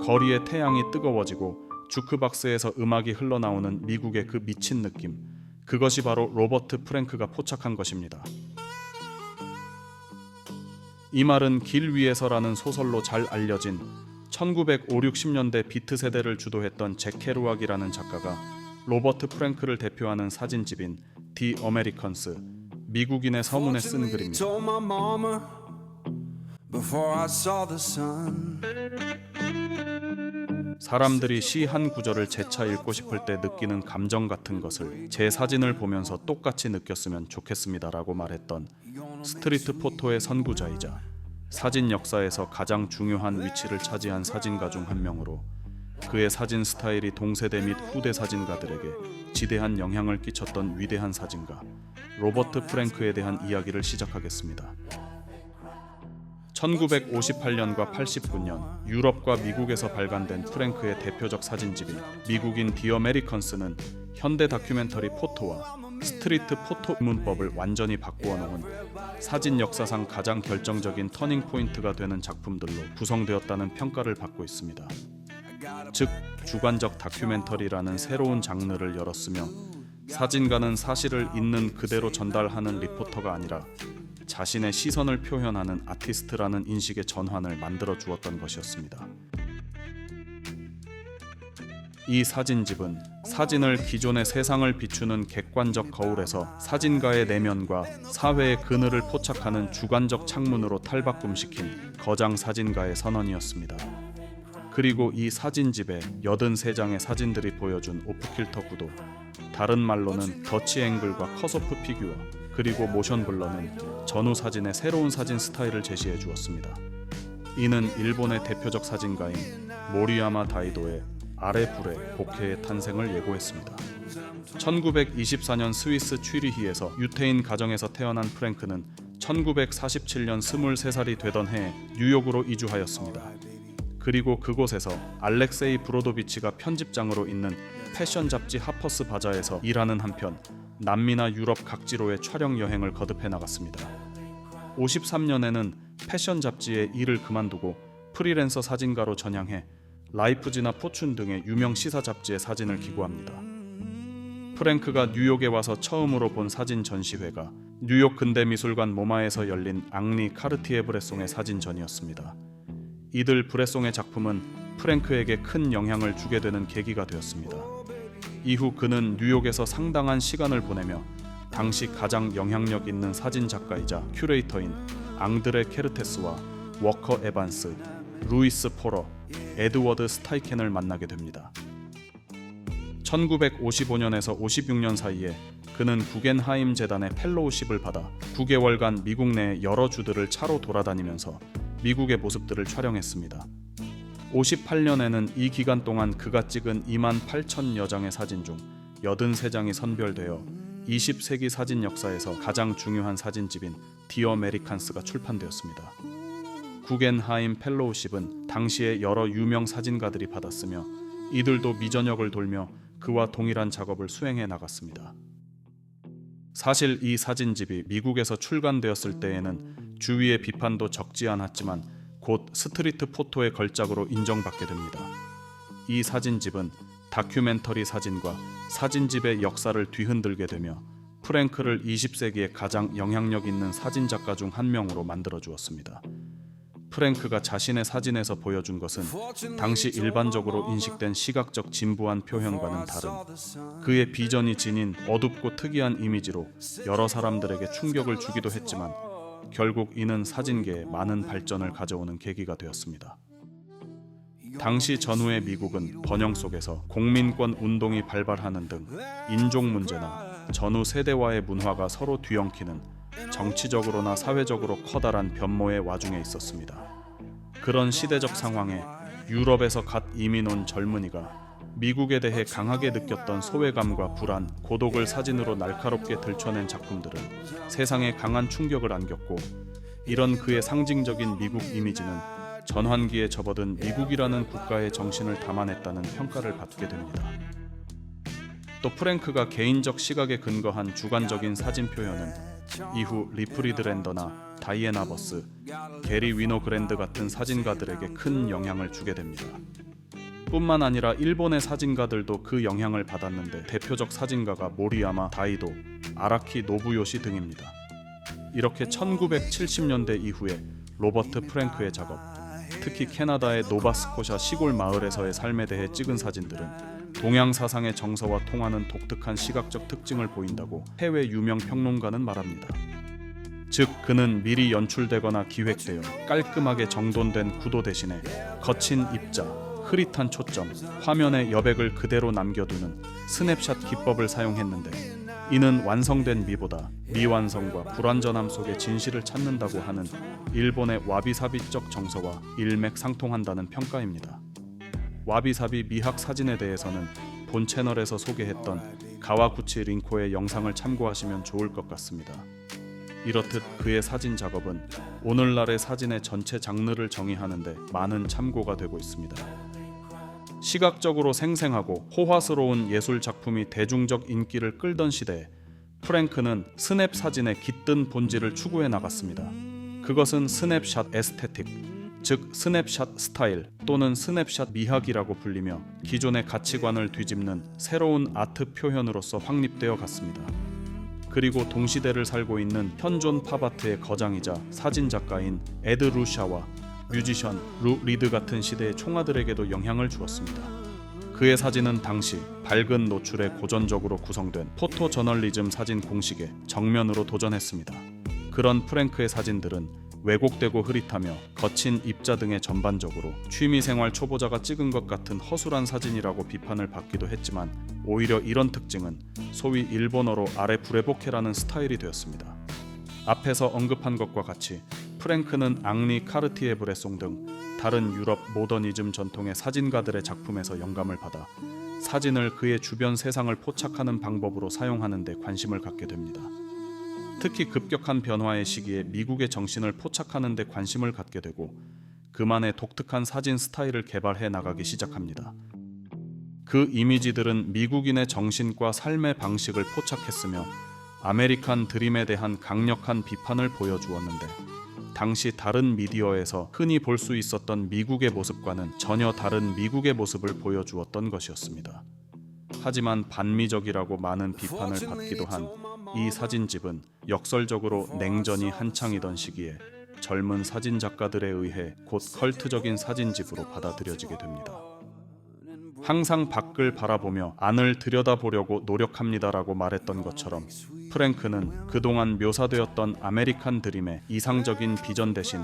거리의 태양이 뜨거워지고 주크박스에서 음악이 흘러나오는 미국의 그 미친 느낌, 그것이 바로 로버트 프랭크가 포착한 것입니다. 이 말은 길 위에서라는 소설로 잘 알려진 1950~60년대 비트 세대를 주도했던 잭 케루악이라는 작가가 로버트 프랭크를 대표하는 사진집인 디 어메리컨스, 미국인의 서문에 쓴 글입니다. 사람들이 시 한 구절을 재차 읽고 싶을 때 느끼는 감정 같은 것을 제 사진을 보면서 똑같이 느꼈으면 좋겠습니다라고 말했던 스트리트 포토의 선구자이자 사진 역사에서 가장 중요한 위치를 차지한 사진가 중 한 명으로 그의 사진 스타일이 동세대 및 후대 사진가들에게 지대한 영향을 끼쳤던 위대한 사진가 로버트 프랭크에 대한 이야기를 시작하겠습니다. 1958년과 89년 유럽과 미국에서 발간된 프랭크의 대표적 사진집인 미국인 디 어메리컨스는 현대 다큐멘터리 포토와 스트리트 포토 문법을 완전히 바꾸어 놓은 사진 역사상 가장 결정적인 터닝 포인트가 되는 작품들로 구성되었다는 평가를 받고 있습니다. 즉, 주관적 다큐멘터리라는 새로운 장르를 열었으며 사진가는 사실을 있는 그대로 전달하는 리포터가 아니라 자신의 시선을 표현하는 아티스트라는 인식의 전환을 만들어 주었던 것이었습니다. 이 사진집은 사진을 기존의 세상을 비추는 객관적 거울에서 사진가의 내면과 사회의 그늘을 포착하는 주관적 창문으로 탈바꿈시킨 거장 사진가의 선언이었습니다. 그리고 이 사진집의 83장의 사진들이 보여준 오프킬터 구도, 다른 말로는 더치 앵글과 컷오프 피규어, 그리고 모션 블러는 전후 사진의 새로운 사진 스타일을 제시해 주었습니다. 이는 일본의 대표적 사진가인 모리야마 다이도의 아래 불의 복해의 탄생을 예고했습니다. 1924년 스위스 취리히에서 유태인 가정에서 태어난 프랭크는 1947년 23살이 되던 해에 뉴욕으로 이주하였습니다. 그리고 그곳에서 알렉세이 브로도비치가 편집장으로 있는 패션 잡지 하퍼스 바자에서 일하는 한편 남미나 유럽 각지로의 촬영 여행을 거듭해 나갔습니다. 53년에는 패션 잡지의 일을 그만두고 프리랜서 사진가로 전향해 라이프지나 포춘 등의 유명 시사 잡지의 사진을 기고합니다. 프랭크가 뉴욕에 와서 처음으로 본 사진 전시회가 뉴욕 근대미술관 모마에서 열린 앙리 카르티에 브레송의 사진전이었습니다. 이들 브레송의 작품은 프랭크에게 큰 영향을 주게 되는 계기가 되었습니다. 이후 그는 뉴욕에서 상당한 시간을 보내며 당시 가장 영향력 있는 사진 작가이자 큐레이터인 앙드레 케르테스와 워커 에반스, 루이스 포러, 에드워드 스타이켄을 만나게 됩니다. 1955년에서 56년 사이에 그는 구겐하임 재단의 펠로우십을 받아 9개월간 미국 내 여러 주들을 차로 돌아다니면서 미국의 모습들을 촬영했습니다. 58년에는 이 기간 동안 그가 찍은 28,000여 장의 사진 중 83장이 선별되어 20세기 사진 역사에서 가장 중요한 사진집인 디 어메리칸스가 출판되었습니다. 구겐하임 펠로우십은 당시에 여러 유명 사진가들이 받았으며 이들도 미전역을 돌며 그와 동일한 작업을 수행해 나갔습니다. 사실 이 사진집이 미국에서 출간되었을 때에는 주위의 비판도 적지 않았지만 곧 스트리트 포토의 걸작으로 인정받게 됩니다. 이 사진집은 다큐멘터리 사진과 사진집의 역사를 뒤흔들게 되며 프랭크를 20세기의 가장 영향력 있는 사진작가 중 한 명으로 만들어 주었습니다. 프랭크가 자신의 사진에서 보여준 것은 당시 일반적으로 인식된 시각적 진부한 표현과는 다른 그의 비전이 지닌 어둡고 특이한 이미지로 여러 사람들에게 충격을 주기도 했지만 결국 이는 사진계에 많은 발전을 가져오는 계기가 되었습니다. 당시 전후의 미국은 번영 속에서 공민권 운동이 발발하는 등 인종 문제나 전후 세대와의 문화가 서로 뒤엉키는 정치적으로나 사회적으로 커다란 변모의 와중에 있었습니다. 그런 시대적 상황에 유럽에서 갓 이민 온 젊은이가 미국에 대해 강하게 느꼈던 소외감과 불안, 고독을 사진으로 날카롭게 들춰낸 작품들은 세상에 강한 충격을 안겼고, 이런 그의 상징적인 미국 이미지는 전환기에 접어든 미국이라는 국가의 정신을 담아냈다는 평가를 받게 됩니다. 또 프랭크가 개인적 시각에 근거한 주관적인 사진 표현은 이후 리프리드 랜더나 다이애나 버스, 게리 위노그랜드 같은 사진가들에게 큰 영향을 주게 됩니다. 뿐만 아니라 일본의 사진가들도 그 영향을 받았는데 대표적 사진가가 모리야마 다이도, 아라키 노부요시 등입니다. 이렇게 1970년대 이후에 로버트 프랭크의 작업, 특히 캐나다의 노바스코샤 시골 마을에서의 삶에 대해 찍은 사진들은 동양 사상의 정서와 통하는 독특한 시각적 특징을 보인다고 해외 유명 평론가는 말합니다. 즉 그는 미리 연출되거나 기획되어 깔끔하게 정돈된 구도 대신에 거친 입자, 흐릿한 초점, 화면의 여백을 그대로 남겨두는 스냅샷 기법을 사용했는데 이는 완성된 미보다 미완성과 불완전함 속의 진실을 찾는다고 하는 일본의 와비사비적 정서와 일맥상통한다는 평가입니다. 와비사비 미학 사진에 대해서는 본 채널에서 소개했던 가와구치 링코의 영상을 참고하시면 좋을 것 같습니다. 이렇듯 그의 사진 작업은 오늘날의 사진의 전체 장르를 정의하는데 많은 참고가 되고 있습니다. 시각적으로 생생하고 호화스러운 예술 작품이 대중적 인기를 끌던 시대에 프랭크는 스냅 사진의 깃든 본질을 추구해 나갔습니다. 그것은 스냅샷 에스테틱, 즉 스냅샷 스타일 또는 스냅샷 미학이라고 불리며 기존의 가치관을 뒤집는 새로운 아트 표현으로서 확립되어 갔습니다. 그리고 동시대를 살고 있는 현존 팝아트의 거장이자 사진작가인 에드 루샤와 뮤지션 루 리드 같은 시대의 총아들에게도 영향을 주었습니다. 그의 사진은 당시 밝은 노출에 고전적으로 구성된 포토 저널리즘 사진 공식에 정면으로 도전했습니다. 그런 프랭크의 사진들은 왜곡되고 흐릿하며 거친 입자 등의 전반적으로 취미생활 초보자가 찍은 것 같은 허술한 사진이라고 비판을 받기도 했지만 오히려 이런 특징은 소위 일본어로 아레 부레보케라는 스타일이 되었습니다. 앞에서 언급한 것과 같이 프랭크는 앙리 카르티에 브레송 등 다른 유럽 모더니즘 전통의 사진가들의 작품에서 영감을 받아 사진을 그의 주변 세상을 포착하는 방법으로 사용하는 데 관심을 갖게 됩니다. 특히 급격한 변화의 시기에 미국의 정신을 포착하는 데 관심을 갖게 되고 그만의 독특한 사진 스타일을 개발해 나가기 시작합니다. 그 이미지들은 미국인의 정신과 삶의 방식을 포착했으며 아메리칸 드림에 대한 강력한 비판을 보여주었는데 당시 다른 미디어에서 흔히 볼 수 있었던 미국의 모습과는 전혀 다른 미국의 모습을 보여주었던 것이었습니다. 하지만 반미적이라고 많은 비판을 받기도 한 이 사진집은 역설적으로 냉전이 한창이던 시기에 젊은 사진작가들에 의해 곧 컬트적인 사진집으로 받아들여지게 됩니다. 항상 밖을 바라보며 안을 들여다보려고 노력합니다라고 말했던 것처럼 프랭크는 그동안 묘사되었던 아메리칸 드림의 이상적인 비전 대신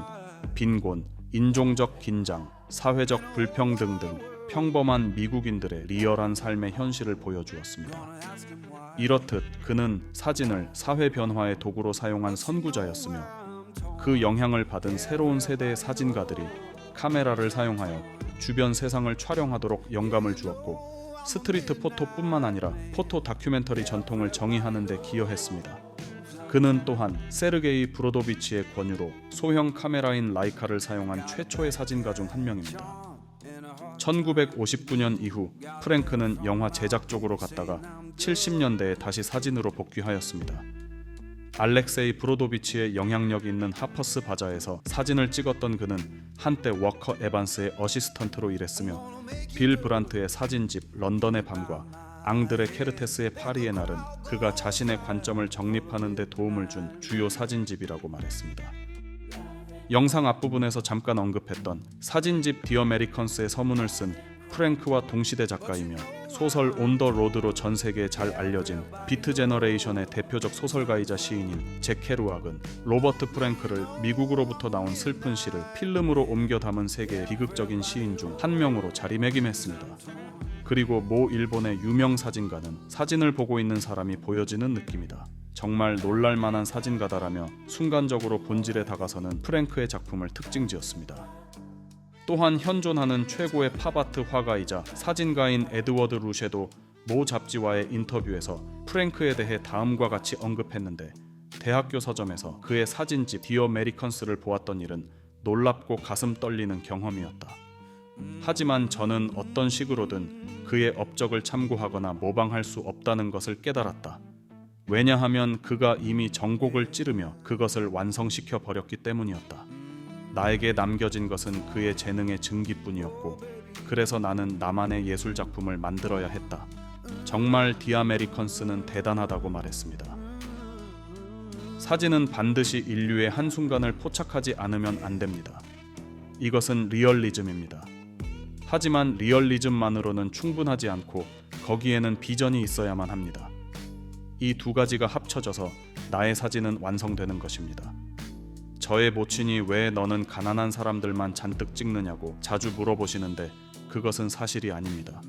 빈곤, 인종적 긴장, 사회적 불평등 등 평범한 미국인들의 리얼한 삶의 현실을 보여주었습니다. 이렇듯 그는 사진을 사회 변화의 도구로 사용한 선구자였으며 그 영향을 받은 새로운 세대의 사진가들이 카메라를 사용하여 주변 세상을 촬영하도록 영감을 주었고 스트리트 포토뿐만 아니라 포토 다큐멘터리 전통을 정의하는 데 기여했습니다. 그는 또한 세르게이 브로도비치의 권유로 소형 카메라인 라이카를 사용한 최초의 사진가 중 한 명입니다. 1959년 이후 프랭크는 영화 제작 쪽으로 갔다가 70년대에 다시 사진으로 복귀하였습니다. 알렉세이 브로도비치의 영향력 있는 하퍼스 바자에서 사진을 찍었던 그는 한때 워커 에반스의 어시스턴트로 일했으며 빌 브란트의 사진집 런던의 밤과 앙드레 케르테스의 파리의 날은 그가 자신의 관점을 정립하는 데 도움을 준 주요 사진집이라고 말했습니다. 영상 앞부분에서 잠깐 언급했던 사진집 디 어메리컨스의 서문을 쓴 프랭크와 동시대 작가이며 소설 온 더 로드로 전 세계에 잘 알려진 비트 제너레이션의 대표적 소설가이자 시인인 잭 케루악은 로버트 프랭크를 미국으로부터 나온 슬픈 시를 필름으로 옮겨 담은 세계의 비극적인 시인 중 한 명으로 자리매김했습니다. 그리고 모 일본의 유명 사진가는 사진을 보고 있는 사람이 보여지는 느낌이다. 정말 놀랄만한 사진가다라며 순간적으로 본질에 다가서는 프랭크의 작품을 특징지었습니다. 또한 현존하는 최고의 팝아트 화가이자 사진가인 에드워드 루셰도 모 잡지와의 인터뷰에서 프랭크에 대해 다음과 같이 언급했는데 대학교 서점에서 그의 사진집 디 어메리컨스를 보았던 일은 놀랍고 가슴 떨리는 경험이었다. 하지만 저는 어떤 식으로든 그의 업적을 참고하거나 모방할 수 없다는 것을 깨달았다. 왜냐하면 그가 이미 정곡을 찌르며 그것을 완성시켜 버렸기 때문이었다. 나에게 남겨진 것은 그의 재능의 증기뿐이었고 그래서 나는 나만의 예술 작품을 만들어야 했다. 정말 디 아메리컨스는 대단하다고 말했습니다. 사진은 반드시 인류의 한순간을 포착하지 않으면 안 됩니다. 이것은 리얼리즘입니다. 하지만 리얼리즘만으로는 충분하지 않고 거기에는 비전이 있어야만 합니다. 이 두 가지가 합쳐져서 나의 사진은 완성되는 것입니다. 저의 모친이 왜 너는 가난한 사람들만 잔뜩 찍느냐고 자주 물어보시는데 그것은 사실이 아닙니다.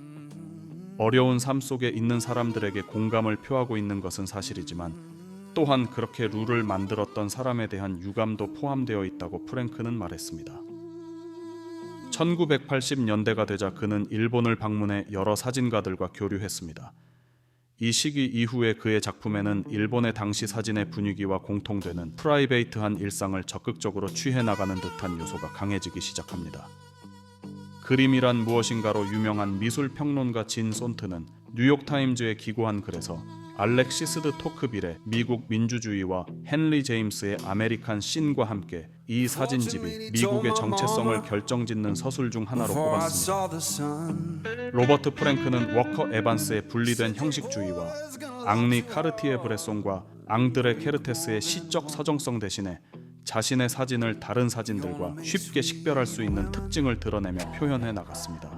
어려운 삶 속에 있는 사람들에게 공감을 표하고 있는 것은 사실이지만 또한 그렇게 룰을 만들었던 사람에 대한 유감도 포함되어 있다고 프랭크는 말했습니다. 1980년대가 되자 그는 일본을 방문해 여러 사진가들과 교류했습니다. 이 시기 이후에 그의 작품에는 일본의 당시 사진의 분위기와 공통되는 프라이베이트한 일상을 적극적으로 취해나가는 듯한 요소가 강해지기 시작합니다. 그림이란 무엇인가로 유명한 미술평론가 진 손트는 뉴욕타임즈에 기고한 글에서 알렉시스 드 토크빌의 미국 민주주의와 헨리 제임스의 아메리칸 씬과 함께 이 사진집이 미국의 정체성을 결정짓는 서술 중 하나로 꼽았습니다. 로버트 프랭크는 워커 에반스의 분리된 형식주의와 앙리 카르티에 브레송과 앙드레 케르테스의 시적 서정성 대신에 자신의 사진을 다른 사진들과 쉽게 식별할 수 있는 특징을 드러내며 표현해 나갔습니다.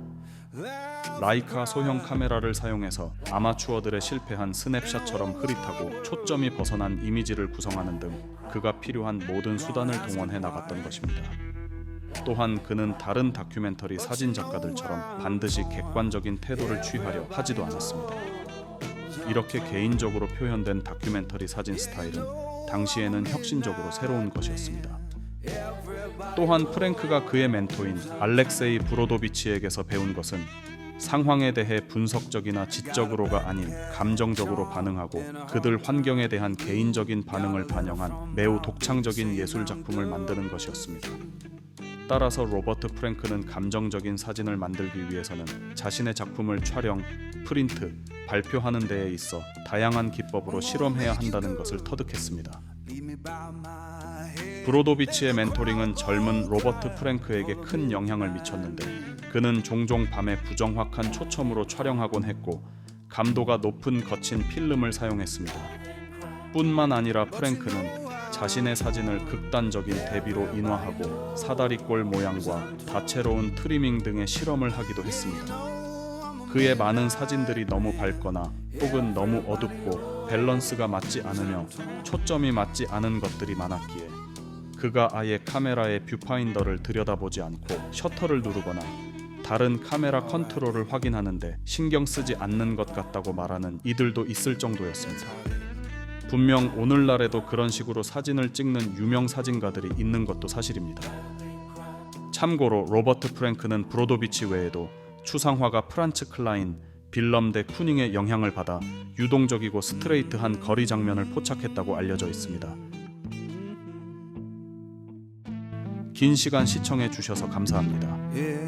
라이카 소형 카메라를 사용해서 아마추어들의 실패한 스냅샷처럼 흐릿하고 초점이 벗어난 이미지를 구성하는 등 그가 필요한 모든 수단을 동원해 나갔던 것입니다. 또한 그는 다른 다큐멘터리 사진 작가들처럼 반드시 객관적인 태도를 취하려 하지도 않았습니다. 이렇게 개인적으로 표현된 다큐멘터리 사진 스타일은 당시에는 혁신적으로 새로운 것이었습니다. 또한 프랭크가 그의 멘토인 알렉세이 브로도비치에게서 배운 것은 상황에 대해 분석적이나 지적으로가 아닌 감정적으로 반응하고 그들 환경에 대한 개인적인 반응을 반영한 매우 독창적인 예술 작품을 만드는 것이었습니다. 따라서 로버트 프랭크는 감정적인 사진을 만들기 위해서는 자신의 작품을 촬영, 프린트, 발표하는 데에 있어 다양한 기법으로 실험해야 한다는 것을 터득했습니다. 브로도비치의 멘토링은 젊은 로버트 프랭크에게 큰 영향을 미쳤는데 그는 종종 밤에 부정확한 초점으로 촬영하곤 했고 감도가 높은 거친 필름을 사용했습니다. 뿐만 아니라 프랭크는 자신의 사진을 극단적인 대비로 인화하고 사다리꼴 모양과 다채로운 트리밍 등의 실험을 하기도 했습니다. 그의 많은 사진들이 너무 밝거나 혹은 너무 어둡고 밸런스가 맞지 않으며 초점이 맞지 않은 것들이 많았기에 그가 아예 카메라의 뷰파인더를 들여다보지 않고 셔터를 누르거나 다른 카메라 컨트롤을 확인하는데 신경 쓰지 않는 것 같다고 말하는 이들도 있을 정도였습니다. 분명 오늘날에도 그런 식으로 사진을 찍는 유명 사진가들이 있는 것도 사실입니다. 참고로 로버트 프랭크는 브로도비치 외에도 추상화가 프란츠 클라인, 빌럼 데 쿠닝의 영향을 받아 유동적이고 스트레이트한 거리 장면을 포착했다고 알려져 있습니다. 긴 시간 시청해 주셔서 감사합니다.